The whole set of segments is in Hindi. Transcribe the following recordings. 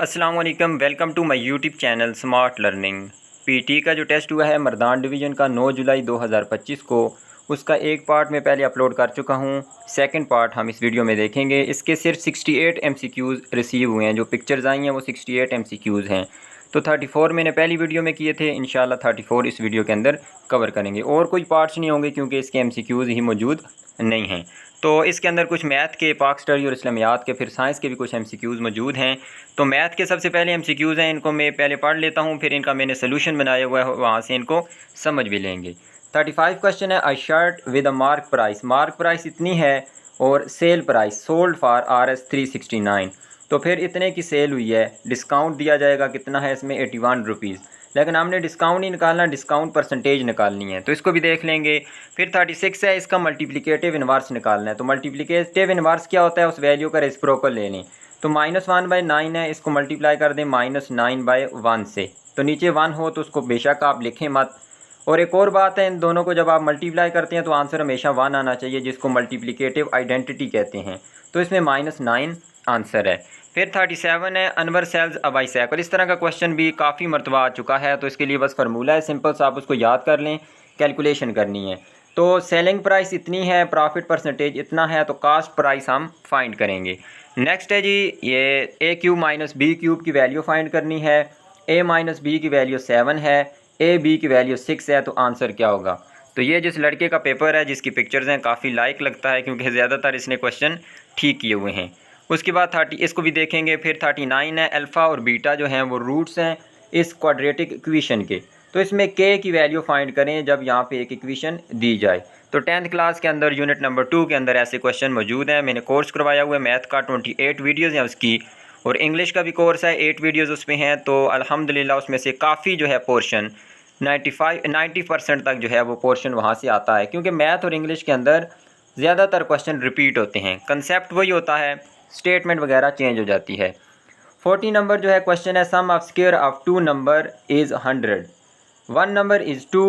अस्सलाम वालेकुम, welcome to my YouTube channel smart learning. PT का जो टेस्ट हुआ है मर्दान डिवीज़न का 9 जुलाई 2025 को, उसका एक पार्ट मैं पहले अपलोड कर चुका हूँ। सेकंड पार्ट हम इस वीडियो में देखेंगे। इसके सिर्फ 68 एमसीक्यूज़ रिसीव हुए हैं। जो पिक्चर्स आई हैं वो 68 एमसीक्यूज़ हैं। तो 34 मैंने पहली वीडियो में किए थे। इंशाल्लाह 34 इस वीडियो के अंदर कवर करेंगे और कोई पार्ट्स नहीं होंगे क्योंकि इसके एमसीक्यूज़ ही मौजूद नहीं हैं। तो इसके अंदर कुछ मैथ के, पाक स्टडी और इस्लामियात के, फिर साइंस के भी कुछ एमसीक्यूज़ मौजूद हैं। तो मैथ के सबसे पहले एमसीक्यूज़ हैं, इनको मैं पहले पढ़ लेता हूँ, फिर इनका मैंने सोल्यूशन बनाया हुआ है, वहाँ से इनको समझ भी लेंगे। 35 क्वेश्चन है। A shirt with a mark price, mark price इतनी है और sale price sold for RS 369। तो फिर इतने की सेल हुई है, डिस्काउंट दिया जाएगा कितना है इसमें, 81 रुपीज़। लेकिन हमने डिस्काउंट नहीं निकालना, डिस्काउंट परसेंटेज निकालनी है, तो इसको भी देख लेंगे। फिर 36 है, इसका मल्टीप्लिकेटिव इन्वर्स निकालना है। तो मल्टीप्लिकेटिव इन्वर्स क्या होता है, उस वैल्यू का रेसिप्रोकल ले लें। तो -1/9 है, इसको मल्टीप्लाई कर दें -9/1 से। तो नीचे 1 हो तो उसको बेशक आप लिखें मत। और एक और बात है, इन दोनों को जब आप मल्टीप्लाई करते हैं तो आंसर हमेशा 1 आना चाहिए, जिसको मल्टीप्लिकेटिव आइडेंटिटी कहते हैं। तो इसमें -9 आंसर है। फिर 37 है। Anwar sells a bicycle. इस तरह का क्वेश्चन भी काफ़ी मरतबा आ चुका है, तो इसके लिए बस फार्मूला है सिंपल सा, आप उसको याद कर लें, कैलकुलेशन करनी है। तो सेलिंग प्राइस इतनी है, प्रॉफिट परसेंटेज इतना है, तो कास्ट प्राइस हम फाइंड करेंगे। नेक्स्ट है जी, ये a³ - b³ की वैल्यू फाइंड करनी है। a - b की वैल्यू 7 है, b की वैल्यू 6 है, तो आंसर क्या होगा। तो ये जिस लड़के का पेपर है, जिसकी पिक्चर्स हैं, काफ़ी लाइक लगता है क्योंकि ज़्यादातर इसने क्वेश्चन ठीक किए हुए हैं। उसके बाद 30 इसको भी देखेंगे। फिर 39 है। अल्फ़ा और बीटा जो हैं वो रूट्स हैं इस क्वाड्रेटिक इक्वेशन के। तो इसमें के की वैल्यू फाइंड करें जब यहाँ पे एक इक्वेशन दी जाए। तो 10th क्लास के अंदर यूनिट नंबर 2 के अंदर ऐसे क्वेश्चन मौजूद हैं। मैंने कोर्स करवाया हुआ है मैथ का, 28 वीडियोज़ हैं उसकी, और इंग्लिश का भी कोर्स है, 8 वीडियोज़ उसमें हैं। तो अल्हम्दुलिल्लाह उसमें से काफ़ी जो है पोर्शन 90% तक जो है वो पोर्शन वहाँ से आता है, क्योंकि मैथ और इंग्लिश के अंदर ज़्यादातर क्वेश्चन रिपीट होते हैं, कंसेप्ट वही होता है, स्टेटमेंट वगैरह चेंज हो जाती है। 40 नंबर जो है क्वेश्चन है। Sum of square of 2 number is 100, 1 number is 2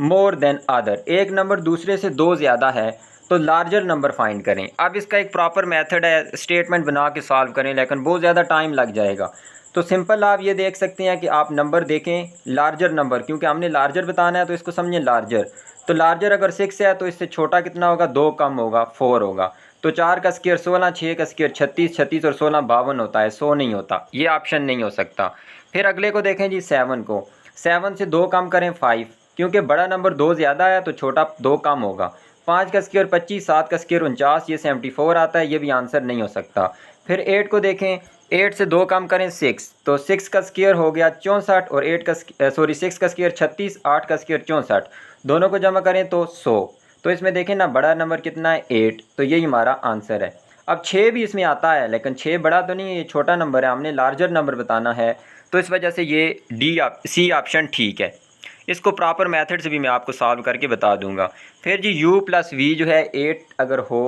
more than other. एक नंबर दूसरे से 2 ज़्यादा है तो लार्जर नंबर फाइंड करें। अब इसका एक प्रॉपर मेथड है, स्टेटमेंट बना के सॉल्व करें, लेकिन बहुत ज़्यादा टाइम लग जाएगा। तो सिंपल आप ये देख सकते हैं कि आप नंबर देखें, लार्जर नंबर, क्योंकि हमने लार्जर बताना है तो इसको समझें लार्जर। तो लार्जर अगर 6 है तो इससे छोटा कितना होगा, 2 कम होगा, 4 होगा। तो 4 का स्क्वायर 16, 6 का स्क्वायर 36, 36 और 16 52 होता है, 100 नहीं होता, ये ऑप्शन नहीं हो सकता। फिर अगले को देखें जी, 7 को। 7 से 2 कम करें 5, क्योंकि बड़ा नंबर 2 ज़्यादा है तो छोटा 2 कम होगा। 5 का स्क्वायर 25, 7 का स्क्वायर 49, ये 74 आता है, ये भी आंसर नहीं हो सकता। फिर 8 को देखें। 8 से 2 कम करें 6, तो 6 का स्क्वायर हो गया 64 और 6 का स्क्वायर 36, 8 का स्क्वायर 64, दोनों को जमा करें तो 100। तो इसमें देखें ना, बड़ा नंबर कितना है, 8, तो यही हमारा आंसर है। अब 6 भी इसमें आता है, लेकिन 6 बड़ा तो नहीं है, ये छोटा नंबर है, हमने लार्जर नंबर बताना है, तो इस वजह से ये सी ऑप्शन ठीक है। इसको प्रॉपर मेथड से भी मैं आपको सॉल्व करके बता दूंगा। फिर जी u+v जो है 8 अगर हो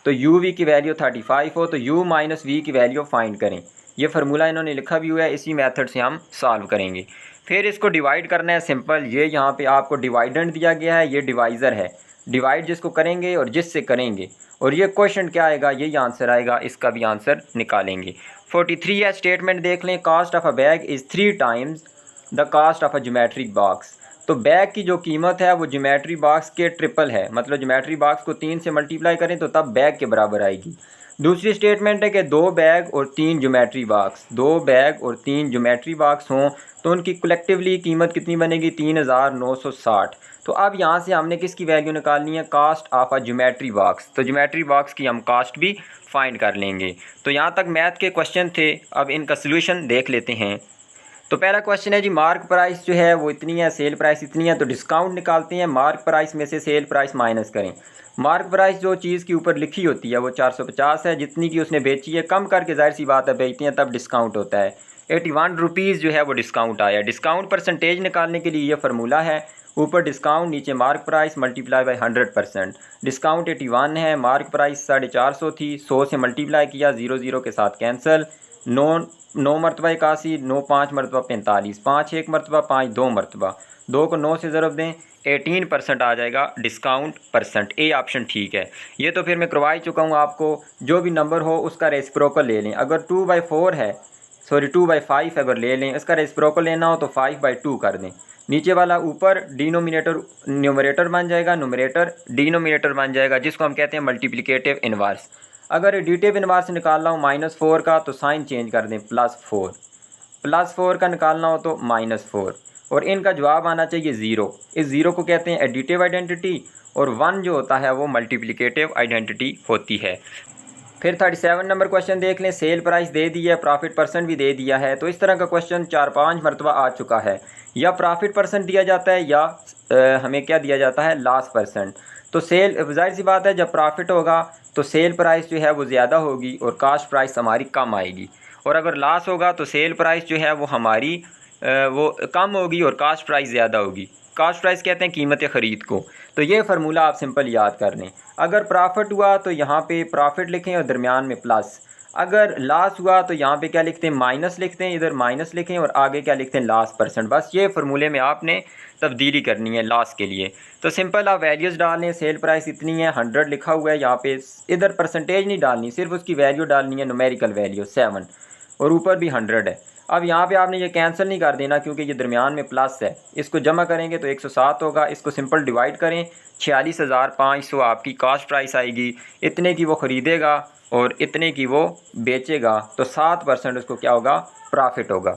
तो uv की वैल्यू 35 हो तो u - v की वैल्यू फाइंड करें। ये फार्मूला इन्होंने लिखा भी हुआ है, इसी मेथड से हम सॉल्व करेंगे। फिर इसको डिवाइड करना है, सिंपल, ये यहाँ पे आपको डिवाइडेंट दिया गया है, ये डिवाइज़र है, डिवाइड जिसको करेंगे और जिससे करेंगे, और ये क्वेश्चन क्या आएगा, यही आंसर आएगा, इसका भी आंसर निकालेंगे। 43 है। स्टेटमेंट देख लें। Cost of a bag is 3 times the cost of a geometric box. तो बैग की जो कीमत है वो ज्योमेट्री बॉक्स के ट्रिपल है, मतलब ज्योमेट्री बॉक्स को 3 से मल्टीप्लाई करें तो तब बैग के बराबर आएगी। दूसरी स्टेटमेंट है कि 2 बैग और 3 ज्योमेट्री बॉक्स, 2 बैग और 3 ज्योमेट्री बॉक्स हों तो उनकी कलेक्टिवली कीमत कितनी बनेगी, 3960। तो अब यहाँ से हमने किसकी वैल्यू निकालनी है, cost of a geometry box. तो ज्योमेट्री बॉक्स की हम कास्ट भी फाइंड कर लेंगे। तो यहाँ तक मैथ के क्वेश्चन थे। अब इनका सोल्यूशन देख लेते हैं। तो पहला क्वेश्चन है जी, मार्क प्राइस जो है वो इतनी है, सेल प्राइस इतनी है, तो डिस्काउंट निकालते हैं। मार्क प्राइस में से सेल प्राइस माइनस करें। मार्क प्राइस जो चीज़ के ऊपर लिखी होती है वो 450 है, जितनी की उसने बेची है, कम करके जाहिर सी बात है बेचती हैं, तब डिस्काउंट होता है। 81 रुपीज़ जो है वो डिस्काउंट आया। डिस्काउंट परसेंटेज निकालने के लिए ये फार्मूला है, ऊपर डिस्काउंट नीचे mark price multiply by 100%। Discount 81 है, मार्क प्राइस 450 थी, 100 से मल्टीप्लाई किया, 0 0 के साथ कैंसिल। 9 मरतबा 81, 9 5 मरतबा 45, 5 1 मरतबा, 5 2 मरतबा, 2 को 9 से ज़रब दें, 18% आ जाएगा डिस्काउंट परसेंट। ए ऑप्शन ठीक है। ये तो फिर मैं करवा ही चुका हूँ आपको, जो भी नंबर हो उसका रेसिप्रोकल ले लें। अगर 2/4 है, सॉरी 2/5 अगर ले लें, इसका रेसिप्रोकल लेना हो तो 5/2 कर दें। नीचे वाला ऊपर डिनोमिनेटर न्यूमरेटर बन जाएगा, न्यूमरेटर डिनोमिनेटर बन जाएगा, जिसको हम कहते हैं मल्टीप्लिकेटिव इनवर्स। अगर एडिटिव इनवर्स निकालना हो -4 का तो साइन चेंज कर दें +4, +4 का निकालना हो तो -4, और इनका जवाब आना चाहिए 0। इस 0 को कहते हैं एडिटिव आइडेंटिटी, और 1 जो होता है वो मल्टीप्लिकेटिव आइडेंटिटी होती है। फिर 37 नंबर क्वेश्चन देख लें। सेल प्राइस दे दी है, प्रॉफिट परसेंट भी दे दिया है। तो इस तरह का क्वेश्चन 4-5 मरतबा आ चुका है। या प्रॉफिट परसेंट दिया जाता है या हमें क्या दिया जाता है, लॉस परसेंट। तो सेल, जाहिर सी बात है जब प्रॉफिट होगा तो सेल प्राइस जो है वो ज़्यादा होगी और कास्ट प्राइस हमारी कम आएगी, और अगर लॉस होगा तो सेल प्राइस जो है वो हमारी वो कम होगी और कास्ट प्राइस ज़्यादा होगी। कास्ट प्राइस कहते हैं कीमत ख़रीद को। तो ये फार्मूला आप सिंपल याद कर लें। अगर प्रॉफिट हुआ तो यहाँ पे प्रॉफिट लिखें और दरमियान में प्लस। अगर लॉस हुआ तो यहाँ पे क्या लिखते हैं, माइनस लिखते हैं, इधर माइनस लिखें और आगे क्या लिखते हैं, लॉस परसेंट। बस ये फार्मूले में आपने तब्दीली करनी है लॉस के लिए। तो सिंपल आप वैल्यूज़ डालें। सेल प्राइस इतनी है, 100 लिखा हुआ है यहाँ पे, इधर परसेंटेज नहीं डालनी, सिर्फ उसकी वैल्यू डालनी है, न्यूमेरिकल वैल्यू 7, और ऊपर भी 100 है। अब यहाँ पे आपने ये कैंसिल नहीं कर देना क्योंकि ये दरमियान में प्लस है। इसको जमा करेंगे तो 107 होगा। इसको सिंपल डिवाइड करें, 46,500 आपकी कास्ट प्राइस आएगी। इतने की वो ख़रीदेगा और इतने की वो बेचेगा, तो 7% उसको क्या होगा, प्रॉफिट होगा।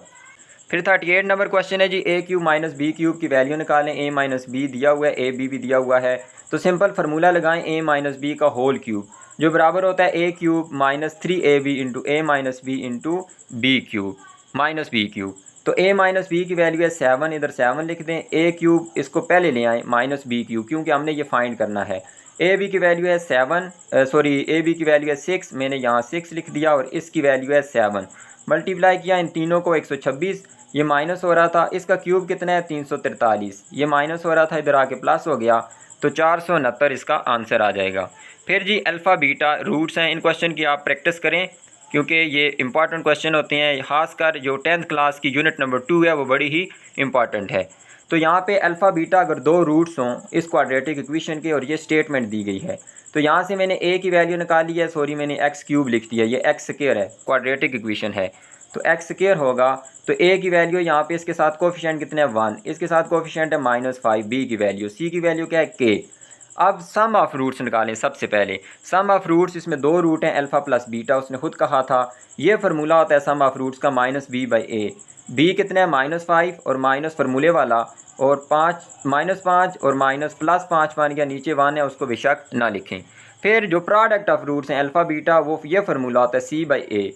फिर 38 नंबर क्वेश्चन है जी, ए क्यूब माइनस बी क्यूब की वैल्यू निकालें। ए माइनस बी दिया हुआ है, ए बी भी दिया हुआ है। तो सिंपल फार्मूला लगाएं, ए माइनस बी का होल क्यूब, जो बराबर होता है A cube minus 3ab into A minus B into B cube minus B cube. तो a माइनस बी की वैल्यू है 7, इधर 7 लिख दें। a क्यूब इसको पहले ले आएँ माइनस बी क्यूब, क्योंकि हमने ये फाइंड करना है। ए बी की वैल्यू है 7, सॉरी ए बी की वैल्यू है 6, मैंने यहाँ 6 लिख दिया, और इसकी वैल्यू है 7। मल्टीप्लाई किया इन तीनों को, 126, ये माइनस हो रहा था, इसका क्यूब कितना है 343, ये माइनस हो रहा था, इधर आके प्लस हो गया, तो 469 इसका आंसर आ जाएगा। फिर जी अल्फ़ा बीटा रूट्स हैं, इन क्वेश्चन की आप प्रैक्टिस करें क्योंकि ये इंपॉर्टेंट क्वेश्चन होते हैं। ख़ासकर जो 10th क्लास की यूनिट नंबर 2 है वो बड़ी ही इंपॉर्टेंट है। तो यहाँ पे अल्फ़ा बीटा अगर 2 रूट्स हों इस क्वाड्रेटिक इक्वेशन के, और ये स्टेटमेंट दी गई है, तो यहाँ से मैंने a की वैल्यू निकाली है, सॉरी मैंने एक्स क्यूब लिख दिया, ये एक्स स्क्वायर है, क्वाड्रेटिक इक्वेशन है, तो एक्स स्क्वायर होगा। तो a की वैल्यू यहाँ पे इसके साथ कोफिशिएंट कितने हैं, 1, इसके साथ कोफिशिएंट है -5, b की वैल्यू, c की वैल्यू क्या है, k। अब सम ऑफ रूट्स निकालें। सबसे पहले सम ऑफ रूट्स, इसमें 2 रूट हैं, अल्फ़ा प्लस बीटा, उसने खुद कहा था। ये फार्मूला होता है सम ऑफ रूट्स का -b/a। b कितना है, -5, और माइनस फार्मूले वाला, और -5 और +5 बन गया, नीचे 1 है, उसको बेशक ना लिखें। फिर जो प्रोडक्ट ऑफ रूट्स हैं अल्फ़ा बीटा, वो ये फार्मूला होता है c/a।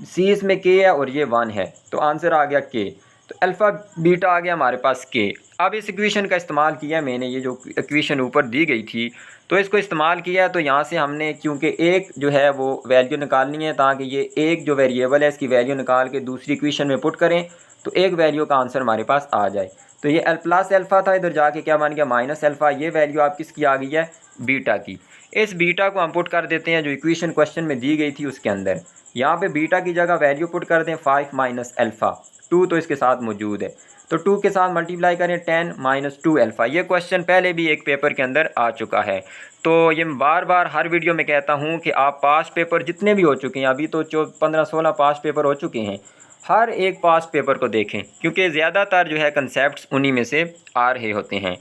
c इसमें k है और ये 1 है, तो आंसर आ गया k। तो अल्फ़ा बीटा आ गया हमारे पास k। अब इस इक्वेशन का इस्तेमाल किया मैंने, ये जो इक्वेशन ऊपर दी गई थी तो इसको इस्तेमाल किया। तो यहाँ से हमने क्योंकि एक जो है वो वैल्यू निकालनी है, ताकि ये एक जो वेरिएबल है इसकी वैल्यू निकाल के दूसरी इक्वेशन में पुट करें तो एक वैल्यू का आंसर हमारे पास आ जाए। तो ये प्लस अल्फ़ा था, इधर जाके क्या बन गया, माइनस अल्फ़ा। ये वैल्यू आप किसकी आ गई है, बीटा की। इस बीटा को हम पुट कर देते हैं जो इक्वेशन क्वेश्चन में दी गई थी उसके अंदर। यहाँ पे बीटा की जगह वैल्यू पुट कर दें 5 माइनस अल्फ़ा, 2 तो इसके साथ मौजूद है, तो 2 के साथ मल्टीप्लाई करें 10 माइनस 2 अल्फ़ा। ये क्वेश्चन पहले भी एक पेपर के अंदर आ चुका है। तो ये बार बार हर वीडियो में कहता हूँ कि आप पास्ट पेपर जितने भी हो चुके हैं, अभी तो 15-16 पास्ट पेपर हो चुके हैं, हर एक पास्ट पेपर को देखें क्योंकि ज़्यादातर जो है कंसेप्ट्स उन्हीं में से आ रहे होते हैं।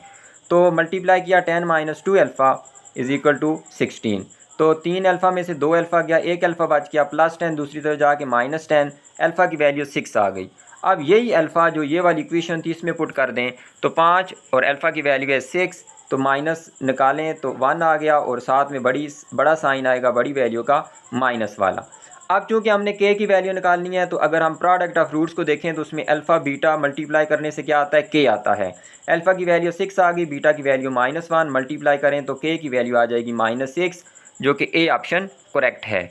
तो मल्टीप्लाई किया 10 minus 2 alpha is equal to 16। तो 3 अल्फ़ा में से 2 अल्फ़ा गया, 1 अल्फ़ा बच गया, +10, दूसरी तरफ जाके -10, अल्फ़ा की वैल्यू 6 आ गई। अब यही अल्फ़ा जो ये वाली इक्वेशन थी इसमें पुट कर दें तो 5 और अल्फ़ा की वैल्यू है 6, तो माइनस निकालें तो 1 आ गया और साथ में बड़ा साइन आएगा बड़ी वैल्यू का माइनस वाला। अब चूँकि हमने k की वैल्यू निकालनी है तो अगर हम प्रोडक्ट ऑफ रूट्स को देखें तो उसमें अल्फ़ा बीटा मल्टीप्लाई करने से क्या आता है, k आता है। अल्फ़ा की वैल्यू 6 आ गई, बीटा की वैल्यू -1, मल्टीप्लाई करें तो k की वैल्यू आ जाएगी -6, जो कि ए ऑप्शन करेक्ट है।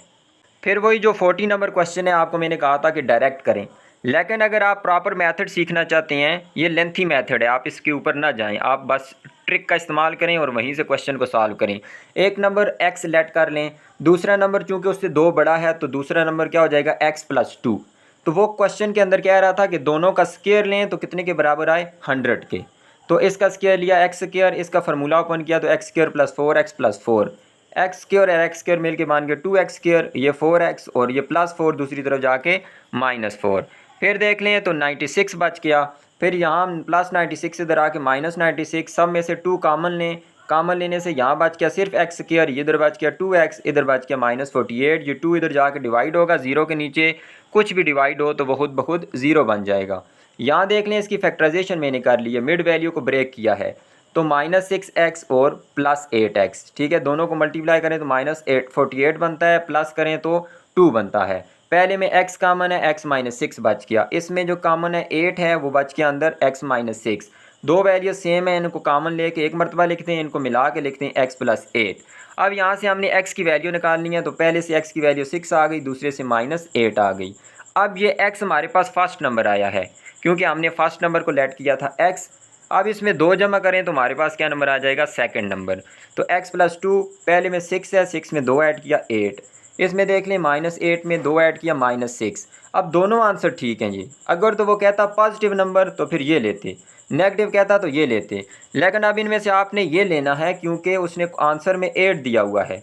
फिर वही जो 40 नंबर क्वेश्चन है, आपको मैंने कहा था कि डायरेक्ट करें, लेकिन अगर आप प्रॉपर मेथड सीखना चाहते हैं, ये लेंथी मेथड है, आप इसके ऊपर ना जाएं, आप बस ट्रिक का इस्तेमाल करें और वहीं से क्वेश्चन को सॉल्व करें। एक नंबर x लेट कर लें, दूसरा नंबर चूँकि उससे 2 बड़ा है तो दूसरा नंबर क्या हो जाएगा, x + 2। तो वो क्वेश्चन के अंदर क्या रहा था कि दोनों का स्क्वायर लें तो कितने के बराबर आए, 100 के। तो इसका स्क्वायर लिया x स्क्वायर, इसका फार्मूला ओपन किया तो x² + 4x + 4, एक्स स्क्वायर और एक्स स्क्वायर मिल के मान के 2x स्क्वायर, ये 4x और ये +4 दूसरी तरफ जाके -4। फिर देख लें तो 96 बच गया। फिर यहाँ +96 इधर आके -96, सब में से 2 कॉमन लें, कॉमन लेने से यहाँ बच गया सिर्फ एक्स स्क्वायर, इधर बच गया 2x, इधर बच गया -48। ये 2 इधर जाके डिवाइड होगा, 0 के नीचे कुछ भी डिवाइड हो तो वो खुद ब खुद 0 बन जाएगा। यहाँ देख लें इसकी फैक्टराइजेशन मैंने कर ली है, मिड वैल्यू को ब्रेक किया है, तो -6x और +8x, ठीक है। दोनों को मल्टीप्लाई करें तो -48 बनता है, प्लस करें तो 2 बनता है। पहले में x कॉमन है, x -6 बच गया। इसमें जो कॉमन है 8 है वो बच गया अंदर x -6। दो वैल्यू सेम है, इनको कॉमन लेके एक मरतबा लिखते हैं, इनको मिला के लिखते हैं x + 8। अब यहाँ से हमने x की वैल्यू निकालनी है, तो पहले से x की वैल्यू 6 आ गई, दूसरे से -8 आ गई। अब ये x हमारे पास फर्स्ट नंबर आया है क्योंकि हमने फर्स्ट नंबर को लेट किया था x। अब इसमें 2 जमा करें तो हमारे पास क्या नंबर आ जाएगा, सेकंड नंबर। तो x + 2, पहले में 6 है, 6 में 2 ऐड किया 8, इसमें देख लें -8 में 2 ऐड किया -6। अब दोनों आंसर ठीक हैं जी। अगर तो वो कहता पॉजिटिव नंबर तो फिर ये लेते, नेगेटिव कहता तो ये लेते, लेकिन अब इनमें से आपने ये लेना है क्योंकि उसने आंसर में 8 दिया हुआ है।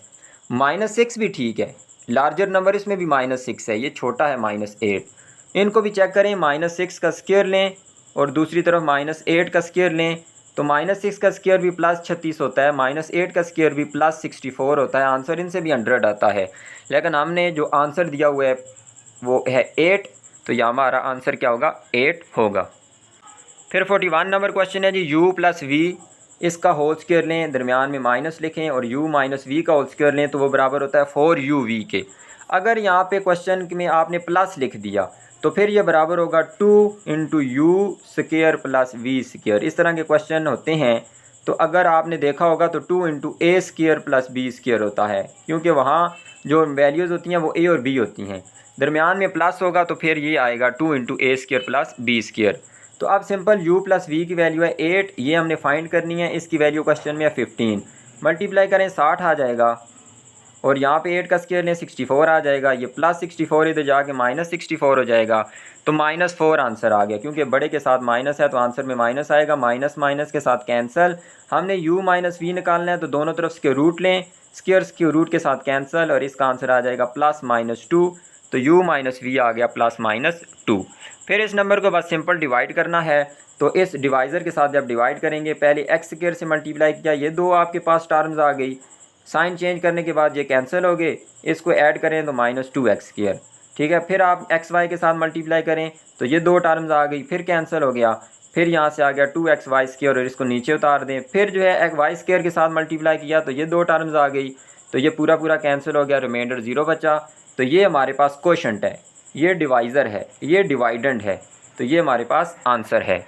-6 भी ठीक है, लार्जर नंबर इसमें भी -6 है, ये छोटा है -8। इनको भी चेक करें, -6 का स्क्वायर लें और दूसरी तरफ -8 का स्क्वायर लें, तो -6 का स्क्वायर भी +36 होता है, -8 का स्क्वायर भी +64 होता है। आंसर इनसे भी 100 आता है, लेकिन हमने जो आंसर दिया हुआ है वो है 8, तो यह हमारा आंसर क्या होगा, 8 होगा। फिर 41 नंबर क्वेश्चन है जी, u + v इसका होल स्क्वायर लें, दरमियान में माइनस लिखें और u - v का होल स्क्वायर लें, तो वो बराबर होता है 4uv के। अगर यहाँ पे क्वेश्चन में आपने प्लस लिख दिया तो फिर ये बराबर होगा 2 × u² + v²। इस तरह के क्वेश्चन होते हैं, तो अगर आपने देखा होगा तो 2 × a² + b² होता है, क्योंकि वहाँ जो वैल्यूज़ होती हैं वो a और b होती हैं, दरमियान में प्लस होगा तो फिर ये आएगा 2 × a² + b²। तो अब सिंपल u + v की वैल्यू है 8, ये हमने फाइंड करनी है। इसकी वैल्यू क्वेश्चन में है 15, मल्टीप्लाई करें 60 आ जाएगा, और यहाँ पे 8 का स्क्वायर लें 64 आ जाएगा, ये +64 इधर जाके -64 हो जाएगा, तो -4 आंसर आ गया। क्योंकि बड़े के साथ माइनस है तो आंसर में माइनस आएगा, माइनस माइनस के साथ कैंसिल। हमने u - v निकालना है, तो दोनों तरफ स्क्वायर रूट लें, स्क्वायर रूट के साथ कैंसिल, और इसका आंसर आ जाएगा +-2, तो u - v आ गया +-2। फिर इस नंबर को बस सिंपल डिवाइड करना है, तो इस डिवाइज़र के साथ जब डिवाइड करेंगे, पहले x² से मल्टीप्लाई किया, ये 2 आपके पास टर्म्स आ गई, साइन चेंज करने के बाद ये कैंसिल हो गए, इसको ऐड करें तो -2x², ठीक है। फिर आप xy के साथ मल्टीप्लाई करें तो ये 2 टर्म्स आ गई, फिर कैंसिल हो गया, फिर यहाँ से आ गया 2xy² और इसको नीचे उतार दें। फिर जो है y² के साथ मल्टीप्लाई किया तो ये 2 टर्म्स आ गई, तो ये पूरा कैंसिल हो गया, रिमाइंडर 0 बचा। तो ये हमारे पास क्वोशंट है, ये डिवाइज़र है, ये डिवाइडेंड है, तो ये हमारे पास आंसर है।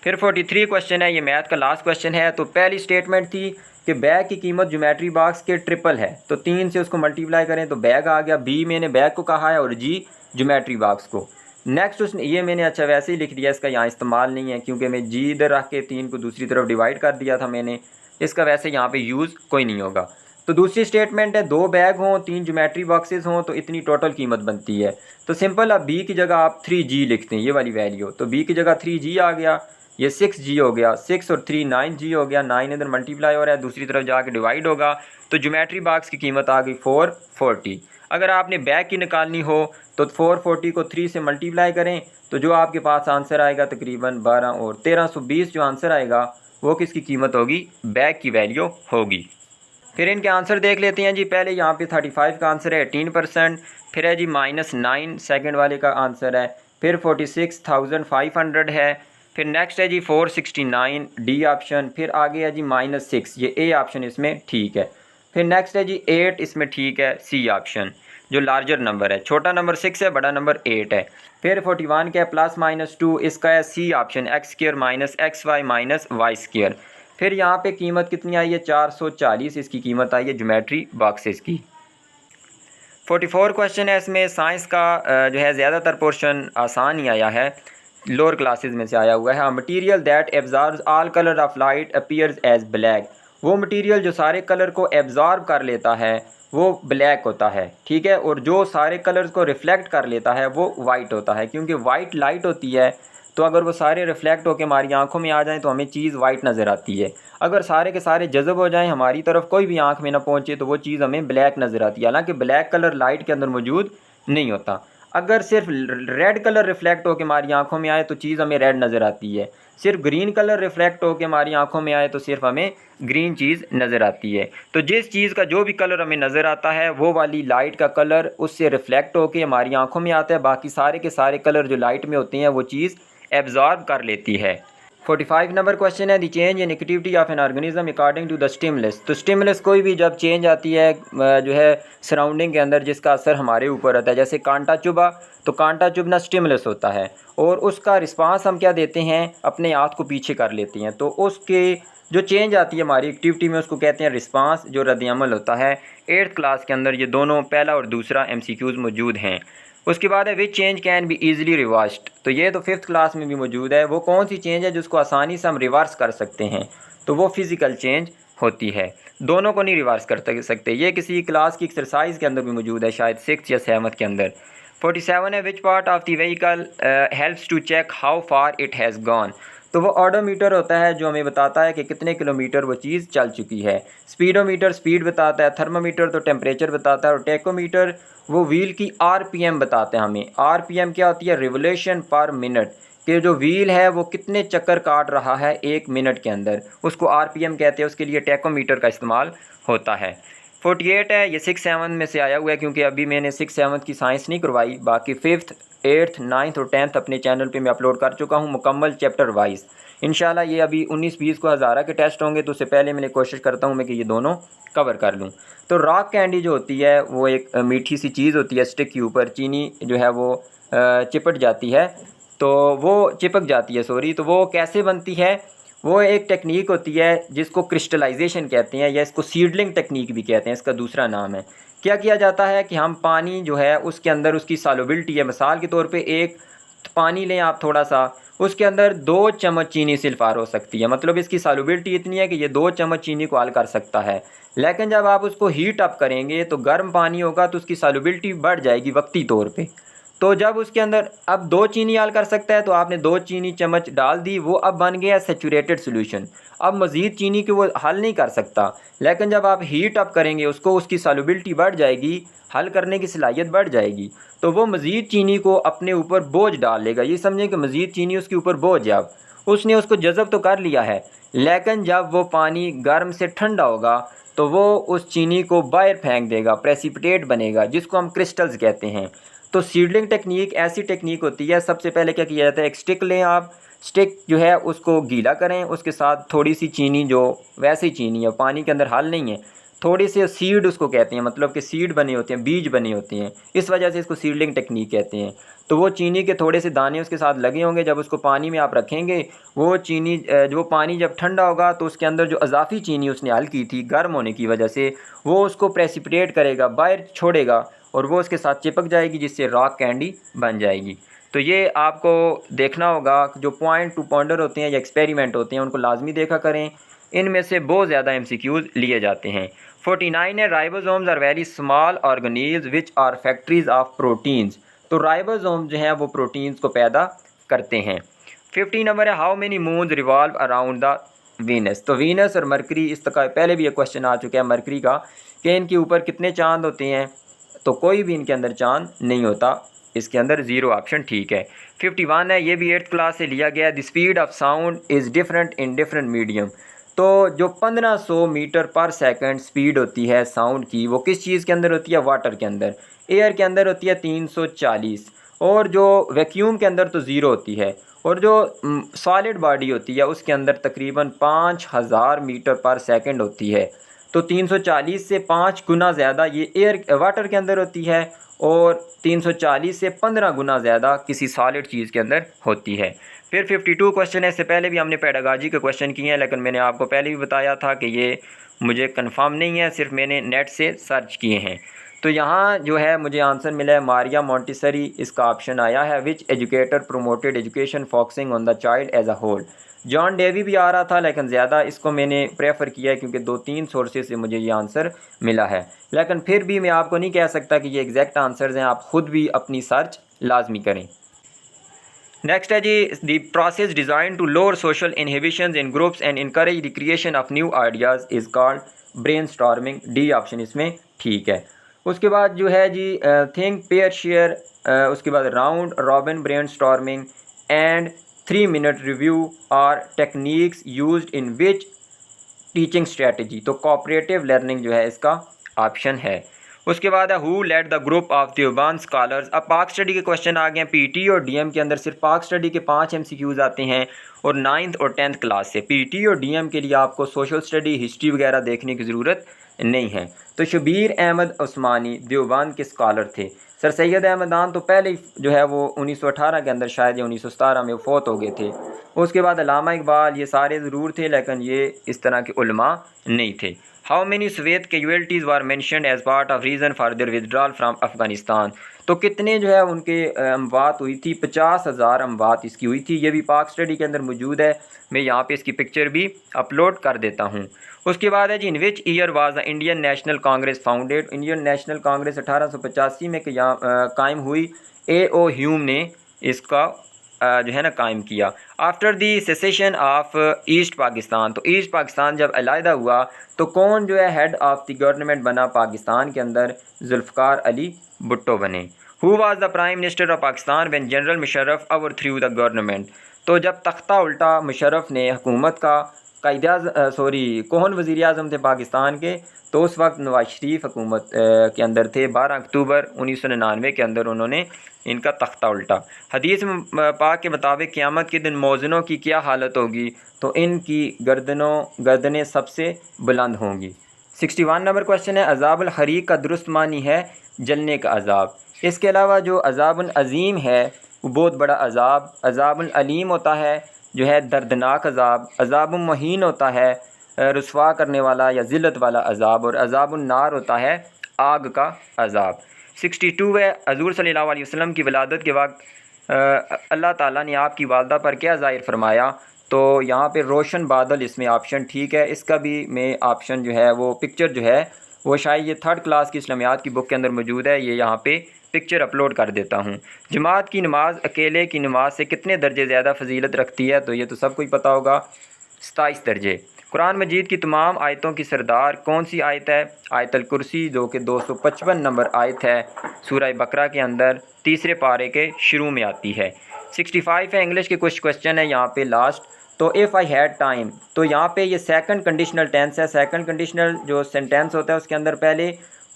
फिर 43 क्वेश्चन है, ये मैथ का लास्ट क्वेश्चन है। तो पहली स्टेटमेंट थी कि बैग की कीमत ज्योमेट्री बॉक्स के ट्रिपल है, तो 3 से उसको मल्टीप्लाई करें तो बैग आ गया, बी मैंने बैग को कहा है और जी ज्योमेट्री बॉक्स को। नेक्स्ट उसने ये मैंने अच्छा वैसे ही लिख दिया, इसका यहाँ इस्तेमाल नहीं है क्योंकि मैं जी इधर रख के 3 को दूसरी तरफ डिवाइड कर दिया था मैंने, इसका वैसे यहाँ पे यूज़ कोई नहीं होगा। तो दूसरी स्टेटमेंट है 2 बैग हों, 3 ज्योमेट्री बॉक्सेस हों, तो इतनी टोटल कीमत बनती है। तो सिंपल अब बी की जगह आप 3g लिखते हैं, ये वाली वैल्यू, तो बी की जगह 3g आ गया, ये 6g हो गया, 6 और 3 9g हो गया, 9 इधर मल्टीप्लाई हो रहा है, दूसरी तरफ जाके डिवाइड होगा, तो ज्योमेट्री बॉक्स की कीमत आ गई 440। अगर आपने बैग की निकालनी हो तो 440 को 3 से मल्टीप्लाई करें, तो जो आपके पास आंसर आएगा तकरीबन 12 और 1320 जो आंसर आएगा वो किसकी कीमत होगी, बैग की वैल्यू होगी। फिर इनके आंसर देख लेते हैं जी। पहले यहाँ पे 35 का आंसर है 18%, फिर है जी -9 सेकंड वाले का आंसर है, फिर 46,500 है, फिर नेक्स्ट है जी 469 डी ऑप्शन, फिर आगे है जी -6, ये ए ऑप्शन इसमें ठीक है, फिर नेक्स्ट है जी 8 इसमें ठीक है, सी ऑप्शन जो लार्जर नंबर है, छोटा नंबर 6 है, बड़ा नंबर 8 है। फिर 41 का है +-2, इसका है C option x² - xy - y²। फिर यहाँ पे कीमत कितनी आई है, 440 इसकी कीमत आई है ज्योमेट्री बॉक्सेस की। 44 क्वेश्चन है, इसमें साइंस का जो है ज़्यादातर पोर्शन आसान ही आया है, लोअर क्लासेस में से आया हुआ है। Material that absorbs all colour of light appears as black, वो मटीरियल जो सारे कलर को एब्जॉर्ब कर लेता है वो ब्लैक होता है, ठीक है, और जो सारे कलर्स को रिफ्लेक्ट कर लेता है वो वाइट होता है। क्योंकि वाइट लाइट होती है तो अगर वो सारे रिफ्लेक्ट होकर हमारी आंखों में आ जाएं तो हमें चीज़ वाइट नज़र आती है। अगर सारे के सारे जज़ब हो जाएं, हमारी तरफ कोई भी आंख में ना पहुंचे, तो वो चीज़ हमें ब्लैक नज़र आती है। हालांकि ब्लैक कलर लाइट के अंदर मौजूद नहीं होता। अगर सिर्फ रेड कलर रिफ्लेक्ट होकर हमारी आंखों में आए तो चीज़ हमें रेड नज़र आती है। सिर्फ ग्रीन कलर रिफ्लेक्ट होकर हमारी आंखों में आए तो सिर्फ हमें ग्रीन चीज़ नज़र आती है। तो जिस चीज़ का जो भी कलर हमें नज़र आता है वो वाली लाइट का कलर उससे रिफ्लेक्ट होकर हमारी आंखों में आता है। बाकी सारे के सारे कलर जो लाइट में होते हैं वो चीज़ एब्जॉर्ब कर लेती है। 45 नंबर क्वेश्चन है, the change in activity of an organism according to the stimulus. तो स्टिमुलस कोई भी जब चेंज आती है जो है सराउंडिंग के अंदर जिसका असर हमारे ऊपर होता है, जैसे कांटा चुभा तो कांटा चुभना स्टिमुलस होता है और उसका रिस्पांस हम क्या देते हैं, अपने हाथ को पीछे कर लेते हैं। तो उसके जो चेंज आती है हमारी एक्टिविटी में उसको कहते हैं रिस्पांस, जो रद्द-ए-अमल होता है। 8th क्लास के अंदर ये दोनों पहला और दूसरा MCQs मौजूद हैं। उसके बाद है which change can be easily reversed. तो ये तो 5th क्लास में भी मौजूद है। वो कौन सी चेंज है जिसको आसानी से हम रिवर्स कर सकते हैं, तो वो फिज़िकल चेंज होती है। दोनों को नहीं रिवर्स कर सकते। ये किसी क्लास की एक्सरसाइज के अंदर भी मौजूद है, शायद 6th या 7th के अंदर। 47 है which part of the vehicle helps to check how far it has gone. तो वो ऑडोमीटर होता है जो हमें बताता है कि कितने किलोमीटर वो चीज़ चल चुकी है। स्पीडोमीटर स्पीड बताता है, थर्मामीटर तो टेम्परेचर बताता है और टेकोमीटर वो व्हील की RPM बताते हैं हमें। RPM क्या होती है, रिवोल्यूशन पर मिनट, कि जो व्हील है वो कितने चक्कर काट रहा है 1 मिनट के अंदर, उसको RPM कहते हैं। उसके लिए टेकोमीटर का इस्तेमाल होता है। 48 है, ये 6-7 में से आया हुआ है क्योंकि अभी मैंने 6-7 की साइंस नहीं करवाई। बाकी 5th 8th 9th और 10th अपने चैनल पे मैं अपलोड कर चुका हूँ मुकम्मल चैप्टर वाइज। इंशाल्लाह ये अभी 19-20 को हज़ारा के टेस्ट होंगे तो उससे पहले मैंने कोशिश करता हूँ मैं कि ये दोनों कवर कर लूँ। तो रॉक कैंडी जो होती है वो एक मीठी सी चीज़ होती है, स्टिक के ऊपर चीनी जो है वो चिपट जाती है, तो वो चिपक जाती है सॉरी। तो वो कैसे बनती है, वो एक टेक्निक होती है जिसको क्रिस्टलाइजेशन कहते हैं या इसको सीडलिंग टेक्निक भी कहते हैं, इसका दूसरा नाम है। क्या किया जाता है कि हम पानी जो है उसके अंदर उसकी सॉल्युबिलिटी है, मिसाल के तौर पे एक पानी लें आप थोड़ा सा, उसके अंदर 2 चम्मच चीनी सिल्फार हो सकती है, मतलब इसकी सॉल्युबिलिटी इतनी है कि ये 2 चम्मच चीनी को हल कर सकता है। लेकिन जब आप उसको हीट अप करेंगे तो गर्म पानी होगा तो उसकी सॉल्युबिलिटी बढ़ जाएगी वक्ती तौर पे। तो जब उसके अंदर अब 2 चीनी हल कर सकता है तो आपने 2 चीनी चम्मच डाल दी, वो अब बन गया सैचुरेटेड सॉल्यूशन। अब मज़ीद चीनी को वो हल नहीं कर सकता। लेकिन जब आप हीट अप करेंगे उसको, उसकी सॉल्युबिलिटी बढ़ जाएगी, हल करने की सलाहियत बढ़ जाएगी, तो वो मज़ीद चीनी को अपने ऊपर बोझ डाल लेगा। ये समझें कि मज़ीद चीनी उसके ऊपर बोझ है। अब उसने उसको जज़ब तो कर लिया है, लेकिन जब वो पानी गर्म से ठंडा होगा तो वो उस चीनी को बाहर फेंक देगा, प्रेसिपिटेट बनेगा जिसको हम क्रिस्टल्स कहते हैं। तो सीडलिंग टेक्निक ऐसी टेक्निक होती है। सबसे पहले क्या किया जाता है, एक स्टिक लें आप, स्टिक जो है उसको गीला करें, उसके साथ थोड़ी सी चीनी, जो वैसी चीनी है पानी के अंदर हल नहीं है, थोड़ी सी सीड उसको कहते हैं, मतलब कि सीड बने होते हैं, बीज बने होते हैं, इस वजह से इसको सीडलिंग टेक्निक कहते हैं। तो वो चीनी के थोड़े से दाने उसके साथ लगे होंगे, जब उसको पानी में आप रखेंगे वो चीनी जो पानी जब ठंडा होगा तो उसके अंदर जो अजाफी चीनी उसने हल की थी गर्म होने की वजह से, वो उसको प्रेसिपिटेट करेगा, बाहर छोड़ेगा और वो उसके साथ चिपक जाएगी जिससे रॉक कैंडी बन जाएगी। तो ये आपको देखना होगा, जो पॉइंट टू पॉइंटर होते हैं या एक्सपेरिमेंट होते हैं उनको लाजमी देखा करें, इनमें से बहुत ज़्यादा MCQs लिए जाते हैं। 49 है, ribosomes are very small organelles which are factories of proteins. तो राइबोसोम जो हैं वो प्रोटीन्स को पैदा करते हैं। 50 नंबर है, how many moons revolve around the Venus. तो वीनस और मरकरी, इस तक पहले भी ये क्वेश्चन आ चुका है मरकरी का, कि इनके ऊपर कितने चांद होते हैं, तो कोई भी इनके अंदर चांद नहीं होता, इसके अंदर 0 ऑप्शन ठीक है। 51 है, ये भी 8th क्लास से लिया गया, the speed of sound is different in different medium. तो जो 1500 मीटर पर सेकंड स्पीड होती है साउंड की, वो किस चीज़ के अंदर होती है, वाटर के अंदर। एयर के अंदर होती है 340, और जो वैक्यूम के अंदर तो 0 होती है, और जो सॉलिड बॉडी होती है उसके अंदर तकरीबन 5000 मीटर पर सेकंड होती है। तो 340 से 5 गुना ज़्यादा ये एयर वाटर के अंदर होती है, और 340 से 15 गुना ज़्यादा किसी सॉलिड चीज़ के अंदर होती है। फिर 52 क्वेश्चन है, इससे पहले भी हमने पेडागॉजी के क्वेश्चन किए हैं, लेकिन मैंने आपको पहले भी बताया था कि ये मुझे कंफर्म नहीं है, सिर्फ मैंने नेट से सर्च किए हैं। तो यहाँ जो है मुझे आंसर मिला है मारिया मोंटेसरी, इसका ऑप्शन आया है। Which educator promoted education focusing on the child as a whole. John Dewey भी आ रहा था, लेकिन ज़्यादा इसको मैंने प्रेफर किया है क्योंकि 2-3 सोर्सेज से मुझे ये आंसर मिला है। लेकिन फिर भी मैं आपको नहीं कह सकता कि ये एग्जैक्ट आंसर्स हैं, आप ख़ुद भी अपनी सर्च लाजमी करें। नेक्स्ट है जी the process designed to lower social inhibitions in groups and encourage the creation of new ideas is called brainstorming. D option इसमें ठीक है। उसके बाद जो है जी थिंक पेयर शेयर, उसके बाद round robin brainstorming and 3 minute review are techniques used in which teaching strategy. तो कोऑपरेटिव लर्निंग जो है इसका ऑप्शन है। उसके बाद है who led the group of Deoband scholars. अब पाक स्टडी के क्वेश्चन आ गए हैं। पीटी और डीएम के अंदर सिर्फ पाक स्टडी के 5 एमसीक्यूज आते हैं और 9th और 10th क्लास से। पीटी और डीएम के लिए आपको सोशल स्टडी हिस्ट्री वगैरह देखने की ज़रूरत नहीं है। तो शबीर अहमद उस्मानी देवबंद के स्कॉलर थे। सर सैयद अहमदान तो पहले ही जो है वो 1918 के अंदर शायद या 1917 में फोत हो गए थे। उसके बाद अल्लामा इकबाल, ये सारे ज़रूर थे लेकिन ये इस तरह के उलमा नहीं थे। How many Soviet casualties were mentioned as part of reason for their withdrawal from Afghanistan. तो कितने जो है उनके अमवात हुई थी? 50,000 अमवात इसकी हुई थी। ये भी पाक स्टडी के अंदर मौजूद है। मैं यहाँ पे इसकी पिक्चर भी अपलोड कर देता हूँ। उसके बाद है जी in which year was the Indian National Congress founded. Indian National Congress 1885 में कायम हुई। A.O. ह्यूम ने इसका जो है ना कायम किया। After the cessation of east Pakistan, तो ईस्ट पाकिस्तान जब अलहदा हुआ तो कौन जो है हेड ऑफ द गवर्नमेंट बना पाकिस्तान के अंदर? जुल्फ़िकार अली भुट्टो बने। Who was the prime minister of Pakistan when general Musharraf over through the government. तो जब तख्ता उल्टा मुशर्रफ ने हुकूमत का कौन वज़ीर आज़म थे पाकिस्तान के? तो उस वक्त नवाज शरीफ हुकूमत के अंदर थे। 12 अक्टूबर 1999 के अंदर उन्होंने इनका तख्ता उल्टा। हदीस पाक के मुताबिक क़यामत के दिन मौज़नों की क्या हालत होगी? तो इनकी गर्दनें सबसे बुलंद होंगी। 61 नंबर क्वेश्चन है अज़ाबुल हरीक का दुरुस्त मानी है जलने का अज़ाब। इसके अलावा जो अज़ाबुल अज़ीम है वो बहुत बड़ा अज़ाब, अज़ाबुल अलीम होता है जो है दर्दनाक अज़ाब, अज़ाबुल मुहीन होता है रुसवा करने वाला या ज़िल्लत वाला अज़ाब, और अज़ाबुन नार होता है आग का अज़ाब। 62 है हज़ूर सल्लल्लाहु अलैहि वसल्लम की विलादत के वक्त अल्लाह ताला ने आपकी वालदा पर क्या ज़ाहिर फरमाया? तो यहाँ पे रोशन बादल इसमें ऑप्शन ठीक है। इसका भी मैं ऑप्शन जो है वो पिक्चर जो है वो शायद ये 3rd क्लास की इस्लामियात की बुक के अंदर मौजूद है। ये यहाँ पे पिक्चर अपलोड कर देता हूँ। जमात की नमाज अकेले की नमाज से कितने दर्जे ज़्यादा फजीलत रखती है? तो ये तो सबको ही पता होगा, 27 दर्जे। कुरान मजीद की तमाम आयतों की सरदार कौन सी आयत है? आयतल कुर्सी, जो कि 255 नंबर आयत है सूरह बकरा के अंदर 3रे पारे के शुरू में आती है। 65 है इंग्लिश के कुछ क्वेश्चन है यहाँ पे लास्ट। तो इफ़ आई हैड टाइम, तो यहाँ पे ये सेकंड कंडीशनल टेंस है। सेकंड कंडीशनल जो सेंटेंस होता है उसके अंदर पहले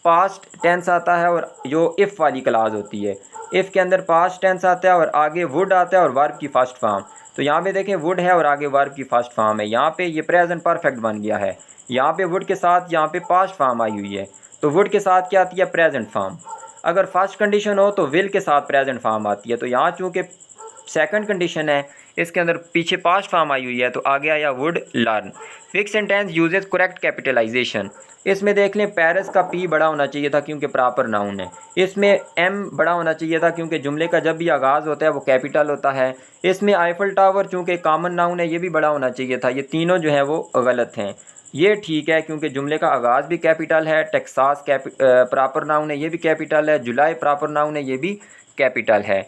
पास्ट टेंस आता है और जो इफ़ वाली क्लास होती है, इफ़ के अंदर पास्ट टेंस आता है और आगे वुड आता है और वर्ब की फर्स्ट फॉर्म। तो यहाँ पे देखें वुड है और आगे वर्ब की फर्स्ट फॉर्म है। यहाँ पे ये प्रेजेंट परफेक्ट बन गया है। यहाँ पे वुड के साथ यहाँ पे पास्ट फॉर्म आई हुई है। तो वुड के साथ क्या आती है? Present form. अगर फर्स्ट कंडीशन हो तो विल के साथ प्रेजेंट फॉर्म आती है। तो यहाँ चूँकि सेकंड कंडीशन है इसके अंदर पीछे पास्ट फॉर्म आई हुई है तो आगे आया would learn. Fix sentence uses correct capitalisation. इसमें देख लें पेरिस का पी बड़ा होना चाहिए था क्योंकि प्रॉपर नाउन है। इसमें एम बड़ा होना चाहिए था क्योंकि जुमले का जब भी आगाज़ होता है वो कैपिटल होता है। इसमें आईफल टावर चूँकि कॉमन नाउन है ये भी बड़ा होना चाहिए था। ये तीनों जो है वो गलत हैं। ये ठीक है क्योंकि जुमले का आगाज़ भी कैपिटल है। टेक्सास प्रॉपर नाउन है ये भी कैपिटल है। जुलाई प्रॉपर नाउन है ये भी कैपिटल है।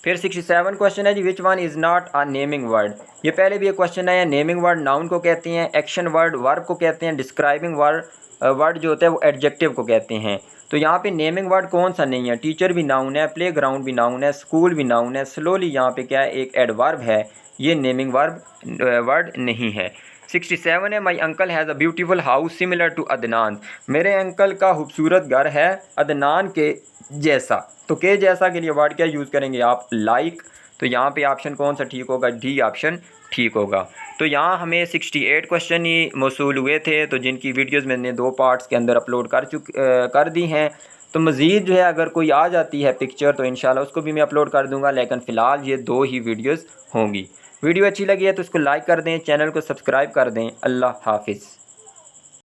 फिर 67 क्वेश्चन है जी which one is not a naming word. ये पहले भी एक क्वेश्चन है। नेमिंग वर्ड नाउन को कहते हैं, एक्शन वर्ड वर्ब को कहते हैं, डिस्क्राइबिंग वर्ड जो होता है वो एडजेक्टिव को कहते हैं। तो यहाँ पे नेमिंग वर्ड कौन सा नहीं है? टीचर भी नाउन है, प्ले ग्राउंड भी नाउन है, स्कूल भी नाउन है, स्लोली यहाँ पे क्या है? एक एडवर्ब है। ये नेमिंग वर्ड नहीं है। 67 है my uncle has a beautiful house similar to Adnan. मेरे अंकल का खूबसूरत घर है अदनान के जैसा। तो के जैसा के लिए वर्ड क्या यूज़ करेंगे आप? लाइक। तो यहाँ पे ऑप्शन कौन सा ठीक होगा? डी ऑप्शन ठीक होगा। तो यहाँ हमें 68 क्वेश्चन ही मौसूल हुए थे तो जिनकी वीडियोस मैंने 2 पार्ट्स के अंदर अपलोड कर दी हैं। तो मज़ीद जो है अगर कोई आ जाती है पिक्चर तो इंशाल्लाह उसको भी मैं अपलोड कर दूँगा, लेकिन फ़िलहाल ये 2 ही वीडियोज़ होंगी। वीडियो अच्छी लगी है तो उसको लाइक कर दें, चैनल को सब्सक्राइब कर दें। अल्लाह हाफिज़।